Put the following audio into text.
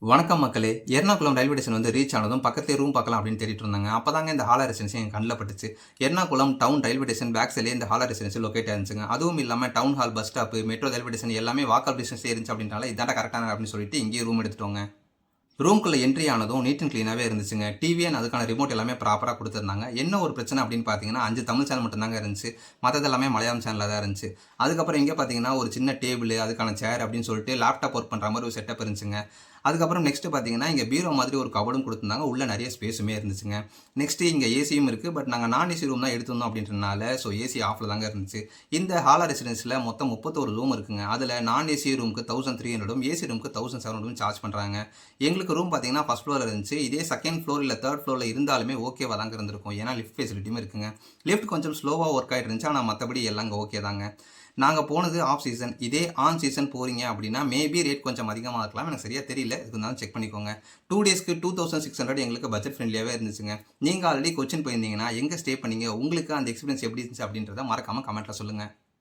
வணக்கம் மக்களே! Ernakulam railway station reach ஆனதும் பக்கத்திலேயே ரூம் பார்க்கலாம் அப்படின்னு தேடிட்டு இருந்தாங்க. அப்பதாங்க இந்த ஹாலா ரெசிடென்சி என் கண்ல பட்டுச்சு. Ernakulam town railway station back சைட்லயே இந்த ஹாலா ரெசிடென்சி லொகேட் ஆயிருந்துச்சுங்க. அதுவும் இல்லாம town hall, bus stop, metro railway station எல்லாமே வாக்கபிள் டிஸ்டன்ஸ்லயே இருந்துச்சு அப்படின்றனால இதான்டா கரெக்ட்டான அப்படின்னு சொல்லிட்டு இங்கேயே ரூம் எடுத்துட்டோங்க. ரூம்குள்ள என்ட்ரி ஆனதும் நீட் அண்ட் கிளீனாவே இருந்துச்சுங்க. டிவி அண்ட் அதுக்கான ரிமோட் எல்லாமே ப்ராப்பரா குடுத்திருந்தாங்க. என்ன ஒரு பிரச்சனை அப்படின்னு பார்த்தீங்கன்னா, 5 தமிழ் சேனல் மட்டும் தாங்க இருந்துச்சு. மத்தது எல்லாமே மலையாளம் சேனலா தான் இருந்துச்சு. அதுக்கப்புறம் இங்க பார்த்தீங்கன்னா, ஒரு சின்ன டேபிள், அதுக்கான சேர் அப்படின்னு சொல்லிட்டு லேப்டாப் ஒர்க் பண்ற மாரி ஒரு செட்டப் இருந்துச்சுங்க. அதுக்கப்புறம் நெக்ஸ்ட் பார்த்தீங்கன்னா, இங்க பீரோ மாதிரி ஒரு கபோர்டும் குடுத்திருந்தாங்க. உள்ள நெறைய ஸ்பேஸுமே இருந்துச்சுங்க. நெக்ஸ்ட் இங்க ஏசியும் இருக்கு. பட் நாங்க நான் ஏசி ரூம் தான் எடுத்திருந்தோம் அப்படின்றனால, ஏசி ஆஃப்ல தாங்க இருந்துச்சு. இந்த ஹாலா ரெசிடென்சில மொத்தம் 31 ரூம் இருக்குங்க. அதுல நான் ஏசி ரூமுக்கு 1300ம், ஏசி ரூமுக்கு 1700ம் சார்ஜ் பண்றாங்க. எங்களுக்கு ரூம் பார்த்தீங்கன்னா, ஃபர்ஸ்ட் ஃப்ளோர்ல இருந்துச்சு. இதே செகண்ட் ஃப்ளோர் இல்ல 3 ஃப்ளோர்ல இருந்தாலுமே ஓகேவா தாங்க இருந்திருக்கும். ஏன்னா லிஃப்ட் ஃபெசிலிட்டியும் இருக்குங்க. லிஃப்ட் கொஞ்சம் ஸ்லோவா ஒர்க் ஆயிட்டு இருந்துச்சு. ஆனா மத்தபடி எல்லாம் அங்க ஓகே தாங்க. நாங்க போனது ஆஃப் சீசன். இதே ஆன் சீசன் போறீங்க அப்படின்னா, மேபி ரேட் கொஞ்சம் அதிகமா இருக்கலாம். எனக்கு சரியா தெரியல. எதுக்கு இருந்தாலும் செக் பண்ணிக்கோங்க. 2 டேஸ்க்கு 2600 எங்களுக்கு பட்ஜெட் ஃப்ரெண்ட்லியாவே இருந்துச்சுங்க. நீங்க ஆல்ரெடி கொச்சின் போயிருந்தீங்கன்னா, எங்க ஸ்டே பண்ணீங்க? உங்களுக்கு அந்த எக்ஸ்பீரியன்ஸ் எப்படி இருந்துச்சு அப்படின்றத மறக்காம கமெண்ட்ல சொல்லுங்க.